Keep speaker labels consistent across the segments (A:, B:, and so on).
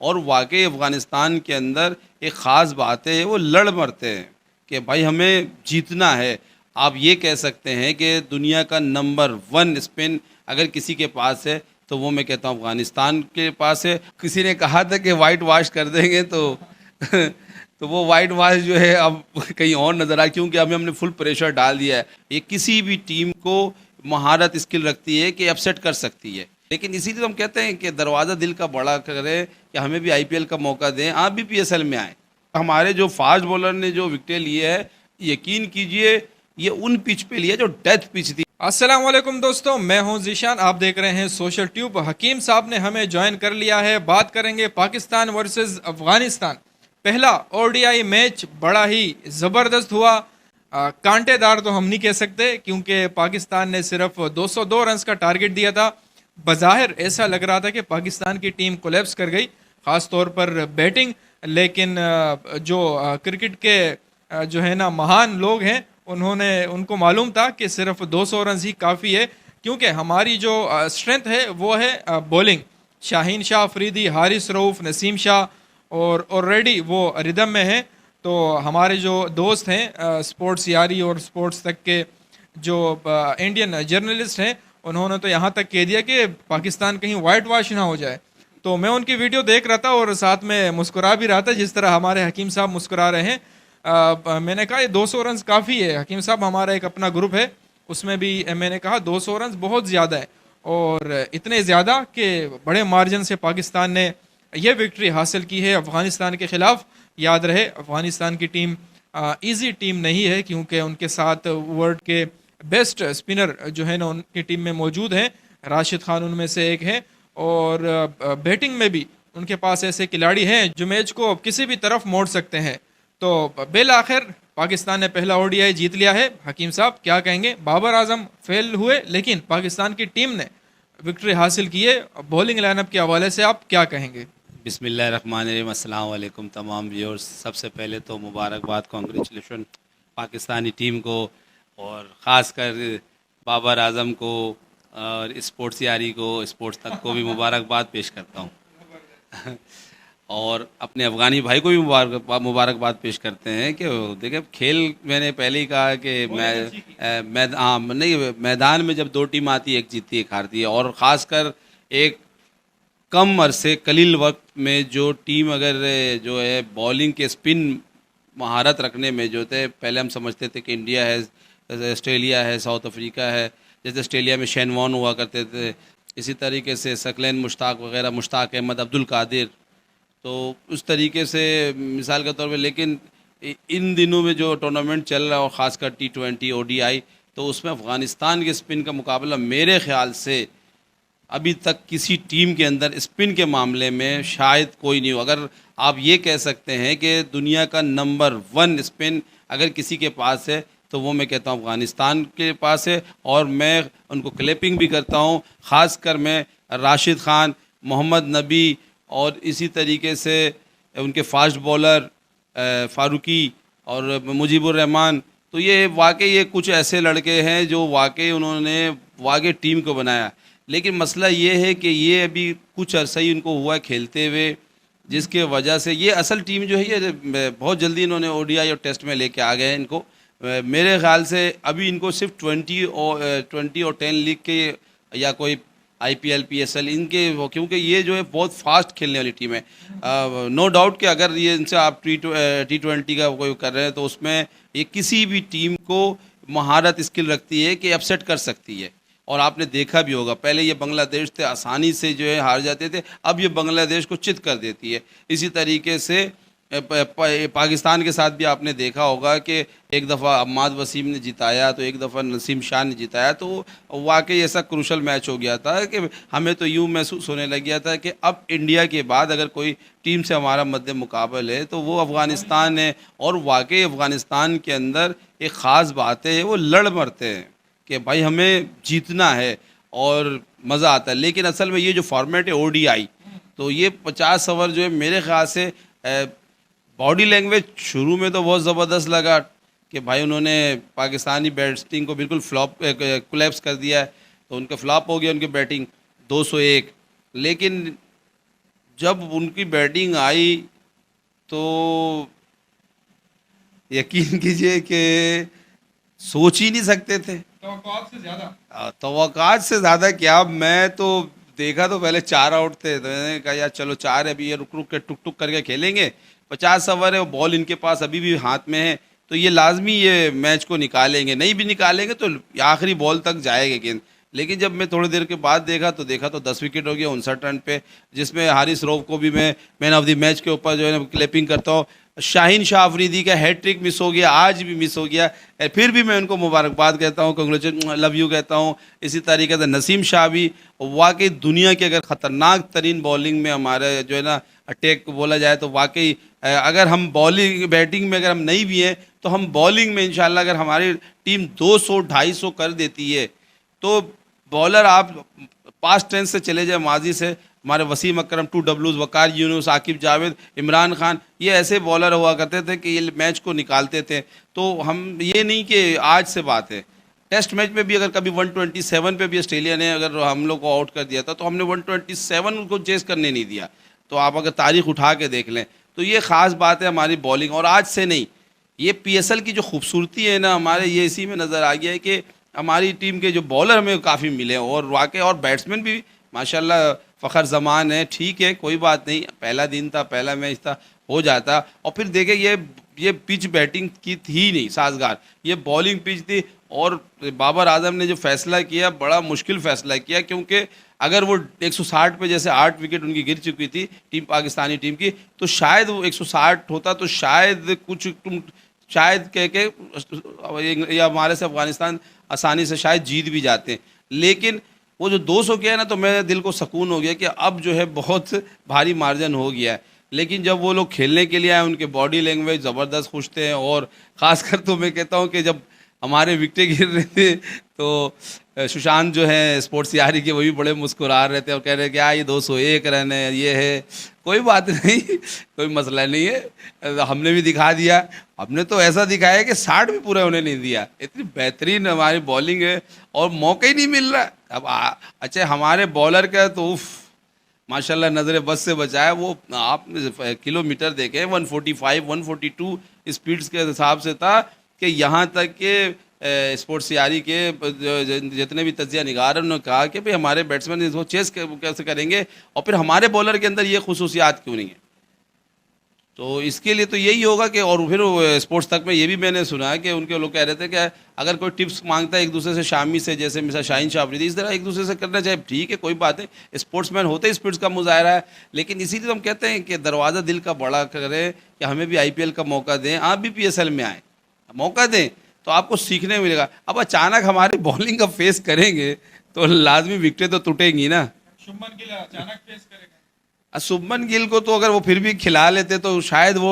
A: और वाकई अफ़गानिस्तान के अंदर एक ख़ास बात है, वो लड़ मरते हैं कि भाई हमें जीतना है। आप ये कह सकते हैं कि दुनिया का नंबर 1 स्पिन अगर किसी के पास है तो वो मैं कहता हूँ अफ़गानिस्तान के पास है। किसी ने कहा था कि वाइट वॉश कर देंगे तो तो वो वाइट वॉश जो है अब कहीं और नज़र आए, क्योंकि अभी हमने फुल प्रेशर डाल दिया है। ये किसी भी टीम को महारत स्किल रखती है कि अपसेट कर सकती है। लेकिन इसीलिए तो हम कहते हैं कि दरवाज़ा दिल का बड़ा करें कि हमें भी आईपीएल का मौका दें, आप भी पीएसएल में आएँ। हमारे जो फास्ट बॉलर ने जो विकेटें लिए है, यकीन कीजिए ये उन पिच पे लिया जो डेथ पिच थी।
B: अस्सलाम वालेकुम दोस्तों, मैं हूं जीशान। आप देख रहे हैं सोशल ट्यूब। हकीम साहब ने हमें ज्वाइन कर लिया है। बात करेंगे पाकिस्तान वर्सेस अफगानिस्तान। पहला ओडीआई मैच बड़ा ही ज़बरदस्त हुआ। कांटेदार तो हम नहीं कह सकते क्योंकि पाकिस्तान ने सिर्फ 202 रन का टारगेट दिया था। बज़ाहिर ऐसा लग रहा था कि पाकिस्तान की टीम कोलैप्स कर गई, ख़ास तौर पर बैटिंग। लेकिन जो क्रिकेट के जो है ना महान लोग हैं, उनको मालूम था कि सिर्फ 200 रन ही काफ़ी है, क्योंकि हमारी जो स्ट्रेंथ है वो है बॉलिंग। शाहीन शाह अफरीदी, हारिस रऊफ़, नसीम शाह और ऑलरेडी वो रिदम में है। तो हमारे जो दोस्त हैं स्पोर्ट्स यारी और स्पोर्ट्स तक के जो इंडियन जर्नलिस्ट हैं, उन्होंने तो यहाँ तक कह दिया कि पाकिस्तान कहीं वाइट वॉश ना हो जाए। तो मैं उनकी वीडियो देख रहा था और साथ में मुस्कुरा भी रहा था, जिस तरह हमारे हकीम साहब मुस्कुरा रहे हैं। मैंने कहा ये 200 रन काफ़ी है। हकीम साहब, हमारा एक अपना ग्रुप है, उसमें भी मैंने कहा 200 रन बहुत ज़्यादा है, और इतने ज़्यादा कि बड़े मार्जिन से पाकिस्तान ने यह विक्ट्री हासिल की है अफ़गानिस्तान के ख़िलाफ़। याद रहे, अफ़गानिस्तान की टीम इजी टीम नहीं है, क्योंकि उनके साथ वर्ल्ड के बेस्ट स्पिनर जो है ना उनकी टीम में मौजूद हैं। राशिद खान उनमें से एक है, और बैटिंग में भी उनके पास ऐसे खिलाड़ी हैं जो मैच को किसी भी तरफ मोड़ सकते हैं। तो बिल आखिर पाकिस्तान ने पहला ओडीआई जीत लिया है। हकीम साहब क्या कहेंगे? बाबर आजम फेल हुए, लेकिन पाकिस्तान की टीम ने विक्ट्री हासिल की है। बॉलिंग लाइनअप के हवाले से आप क्या कहेंगे?
A: बिस्मिल्लाहिर्रहमानिर्रहीम, अस्सलाम वालेकुम तमाम व्यूअर्स। सबसे पहले तो मुबारकबाद, कॉन्ग्रेचुलेशन पाकिस्तानी टीम को, और ख़ास कर बाबर आजम को और स्पोर्ट्स यारी को, स्पोर्ट्स तक को भी मुबारकबाद पेश करता हूँ। और अपने अफ़गानी भाई को भी मुबारकबाद पेश करते हैं कि देखिए खेल, मैंने पहले ही कहा कि नहीं, मैदान में जब दो टीम आती है, एक जीतती है एक हारती है, और ख़ासकर एक कम अरसे कलील वक्त में जो टीम अगर जो है बॉलिंग के स्पिन महारत रखने में जो थे, पहले हम समझते थे कि इंडिया है, ऑस्ट्रेलिया है, साउथ अफ्रीका है। जैसे ऑस्ट्रेलिया में शेन वॉर्न हुआ करते थे, इसी तरीके से सकलैन मुश्ताक वगैरह, मुश्ताक अहमद, अब्दुल कादिर, तो उस तरीके से मिसाल के तौर पे। लेकिन इन दिनों में जो टूर्नामेंट चल रहा है, और ख़ासकर T20 ओडीआई, तो उसमें अफ़गानिस्तान के स्पिन का मुकाबला मेरे ख़्याल से अभी तक किसी टीम के अंदर स्पिन के मामले में शायद कोई नहीं हो। अगर आप ये कह सकते हैं कि दुनिया का नंबर 1 स्पिन अगर किसी के पास है तो वो मैं कहता हूँ अफ़गानिस्तान के पास है, और मैं उनको क्लैपिंग भी करता हूँ। ख़ास कर मैं राशिद खान, मोहम्मद नबी, और इसी तरीके से उनके फास्ट बॉलर फ़ारूकी और मुजीबुर रहमान, तो ये वाकई ये कुछ ऐसे लड़के हैं जो वाकई उन्होंने वाकई टीम को बनाया। लेकिन मसला ये है कि ये अभी कुछ अरसा ही उनको हुआ है खेलते हुए, जिसके वजह से ये असल टीम जो है ये बहुत जल्दी इन्होंने ओडीआई और टेस्ट में लेके आ गए हैं इनको। मेरे ख्याल से अभी इनको सिर्फ 20 और 10 लीग के या कोई आईपीएल पीएसएल इनके क्योंकि ये जो है बहुत फास्ट खेलने वाली टीम है। नो डाउट कि अगर ये इनसे आप T20 का कोई कर रहे हैं तो उसमें ये किसी भी टीम को महारत स्किल रखती है कि अपसेट कर सकती है। और आपने देखा भी होगा, पहले ये बांग्लादेश थे, आसानी से जो है हार जाते थे, अब ये बांग्लादेश को चित कर देती है। इसी तरीके से पाकिस्तान के साथ भी आपने देखा होगा कि एक दफ़ा अम्माद वसीम ने जिताया तो एक दफ़ा नसीम शाह ने जिताया, तो वाकई ऐसा क्रूशल मैच हो गया था कि हमें तो यूँ महसूस होने लग गया था कि अब इंडिया के बाद अगर कोई टीम से हमारा मद्दे मुकाबल है तो वो अफ़गानिस्तान है। और वाकई अफ़गानिस्तान के अंदर एक ख़ास बात है, वो लड़ मरते हैं कि भाई हमें जीतना है और मज़ा आता है। लेकिन असल में ये जो फॉर्मेट है ओडीआई, तो ये 50 ओवर जो है मेरे ख्याल से बॉडी लैंग्वेज शुरू में तो बहुत ज़बरदस्त लगा कि भाई उन्होंने पाकिस्तानी बैटिंग को बिल्कुल फ्लॉप कोलैप्स कर दिया है, तो उनका फ्लॉप हो गया उनकी बैटिंग 201। लेकिन जब उनकी बैटिंग आई तो यकीन कीजिए कि सोच ही नहीं सकते थे।
B: तवक्कुआत से ज्यादा।
A: तवक्कुआत से ज़्यादा क्या, मैं तो देखा तो पहले 4 आउट थे, तो मैंने कहा यार चलो 4 है, अभी ये रुक रुक के टुक टुक करके खेलेंगे, 50 ओवर है, बॉल इनके पास अभी भी हाथ में है, तो ये लाजमी ये मैच को निकालेंगे, नहीं भी निकालेंगे तो आखिरी बॉल तक जाएगा गेंद। लेकिन जब मैं थोड़ी देर के बाद देखा तो 10 विकेट हो गया 59 रन पे, जिसमें हारिस रऊफ को भी मैं मैन ऑफ द मैच के ऊपर जो है ना क्लैपिंग करता हूँ। शाहीन शाह अफरीदी का हैट्रिक मिस हो गया, आज भी मिस हो गया, फिर भी मैं उनको मुबारकबाद कहता हूँ, कंग्रेचुलेशन, लव यू कहता हूँ। इसी तरीके से नसीम शाह भी वाकई दुनिया की अगर ख़तरनाक तरीन बॉलिंग में हमारे जो है ना अटैक बोला जाए तो वाकई अगर हम बॉलिंग बैटिंग में अगर हम नहीं भी हैं तो हम बॉलिंग में इंशाल्लाह अगर हमारी टीम 200-250 कर देती है तो बॉलर आप पास्ट टेंस से चले जाए, माजी से, हमारे वसीम अकरम, 2 Ws, वकार यूनुस, आकिब जावेद, इमरान खान, ये ऐसे बॉलर हुआ करते थे कि ये मैच को निकालते थे। तो हम ये नहीं कि आज से बात है, टेस्ट मैच में भी अगर कभी 127 पे भी ऑस्ट्रेलिया ने अगर हम लोग को आउट कर दिया था तो हमने 127 को चेस करने नहीं दिया। तो आप अगर तारीख उठा के देख लें तो ये ख़ास बात है हमारी बॉलिंग, और आज से नहीं, ये PSL की जो खूबसूरती है ना हमारे, ये इसी में नज़र आ गया है कि हमारी टीम के जो बॉलर हमें काफ़ी मिले हैं, और वाकई और बैट्समैन भी माशाल्लाह फ़खर ज़मान है, ठीक है कोई बात नहीं, पहला दिन था, पहला मैच था, हो जाता। और फिर देखें ये पिच बैटिंग की थी ही नहीं साजगार, ये बॉलिंग पिच थी, और बाबर आजम ने जो फैसला किया बड़ा मुश्किल फ़ैसला किया, क्योंकि अगर वो 160 पे जैसे 8 विकेट उनकी गिर चुकी थी टीम पाकिस्तानी टीम की, तो शायद वो 160 होता तो शायद कुछ तुम शायद कह के या हमारे से अफगानिस्तान आसानी से शायद जीत भी जाते। लेकिन वो जो 200 किया है ना, तो मेरे दिल को सुकून हो गया कि अब जो है बहुत भारी मार्जिन हो गया है। लेकिन जब वो लोग खेलने के लिए आए, उनके बॉडी लैंग्वेज ज़बरदस्त खुश थे, और ख़ासकर तो मैं कहता हूँ कि जब हमारे विकेटें गिर रहे थे तो सुशांत जो है स्पोर्ट्स यारी के, वो भी बड़े मुस्कुरा रहे थे और कह रहे क्या ये 201 रन है, ये है, कोई बात नहीं, कोई मसला नहीं है, हमने भी दिखा दिया। हमने तो ऐसा दिखाया कि 60 भी पूरा उन्हें नहीं दिया, इतनी बेहतरीन हमारी बॉलिंग है और मौका ही नहीं मिल रहा। अब अच्छा हमारे बॉलर का तो उफ माशाल्लाह नज़र बस से बचाया, वो आप किलोमीटर देखें 145 142 स्पीड्स के हिसाब से था कि यहाँ तक कि स्पोर्ट्स यारी के जितने भी तजिया निगार उन्होंने कहा कि भाई हमारे बैट्समैन इसको चेस कैसे करेंगे, और फिर हमारे बॉलर के अंदर ये खुसूसियात क्यों नहीं है। तो इसके लिए तो यही होगा कि, और फिर स्पोर्ट्स तक में ये भी मैंने सुना है कि उनके लोग कह रहे थे कि अगर कोई टिप्स मांगता है एक दूसरे से, शामी से, जैसे मिसाल शाहीन शाह अफरीदी, इस तरह एक दूसरे से करना चाहिए, ठीक है कोई बात नहीं, स्पोर्ट्समैन होते ही स्पिरिट्स का मुजाहरा है। लेकिन इसीलिए तो हम कहते हैं कि दरवाज़ा दिल का बड़ा करें कि हमें भी IPL का मौका दें, आप भी PSL में आएँ, मौका दें तो आपको सीखने मिलेगा। अब अचानक हमारी बॉलिंग का फेस करेंगे तो लाजमी विकेटें तो टूटेंगी ना।
B: शुभमन गिल अचानक फेस करेगा।
A: शुभमन गिल को तो अगर वो फिर भी खिला लेते तो शायद वो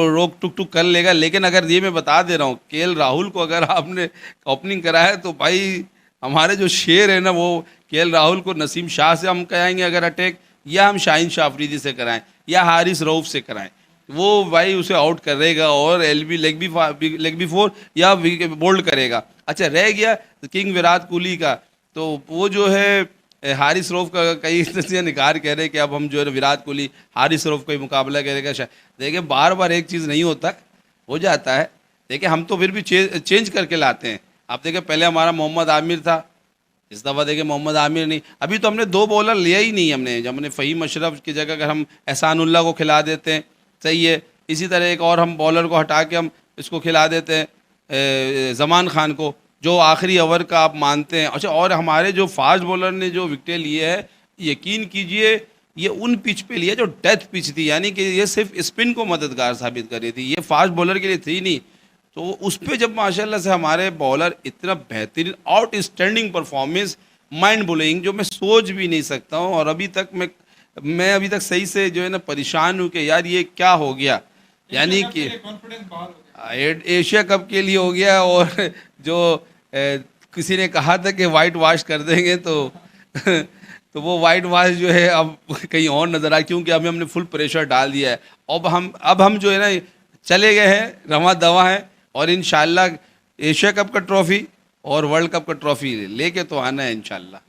A: रोक टुक टुक कर लेगा। लेकिन अगर ये मैं बता दे रहा हूँ, KL राहुल को अगर आपने ओपनिंग कराया है तो भाई हमारे जो शेर है ना, वो KL राहुल को नसीम शाह से हम कराएंगे अगर अटैक, या हम शाहीन शाह अफरीदी से कराएं, या हारिस रऊफ से कराएं, वो भाई उसे आउट करेगा और LB लेग बी 4 या बोल्ड करेगा। अच्छा रह गया किंग विराट कोहली का, तो वो जो है हारिस रऊफ का कई तस्वीर निकार कह रहे हैं कि अब हम जो है विराट कोहली हारिस रऊफ का ही मुकाबला करेगा। देखिए बार बार एक चीज़ नहीं होता, हो जाता है। देखिए हम तो फिर भी चेंज करके लाते हैं। आप देखें पहले हमारा मोहम्मद आमिर था, इस दफ़ा देखें मोहम्मद आमिर नहीं। अभी तो हमने 2 बॉलर लिया ही नहीं हमने, जब हमने फ़हीम अशरफ की जगह अगर हम एहसानुल्लाह को खिला देते हैं, सही है। इसी तरह एक और हम बॉलर को हटा के हम इसको खिला देते हैं ज़मान खान को, जो आखिरी ओवर का आप मानते हैं। अच्छा और हमारे जो फास्ट बॉलर ने जो विकेटें लिए है, यकीन कीजिए ये उन पिच पे लिया जो डेथ पिच थी, यानी कि ये सिर्फ स्पिन को मददगार साबित कर रही थी, ये फास्ट बॉलर के लिए थी नहीं। तो उस पर जब माशाल्लाह से हमारे बॉलर इतना बेहतरीन आउटस्टैंडिंग परफॉर्मेंस, माइंड ब्लोइंग, जो मैं सोच भी नहीं सकता हूँ। और अभी तक मैं अभी तक सही से जो है ना परेशान हूँ कि यार ये क्या हो गया, यानी कि एशिया कप के लिए हो गया। और जो किसी ने कहा था कि वाइट वॉश कर देंगे तो वो वाइट वॉश जो है अब कहीं और नज़र आए, क्योंकि अभी हमने फुल प्रेशर डाल दिया है। अब हम जो है ना चले गए हैं, रवा दवा है, और इंशाल्लाह एशिया कप का ट्रॉफ़ी और वर्ल्ड कप का ट्रॉफ़ी लेके तो आना है इंशाल्लाह।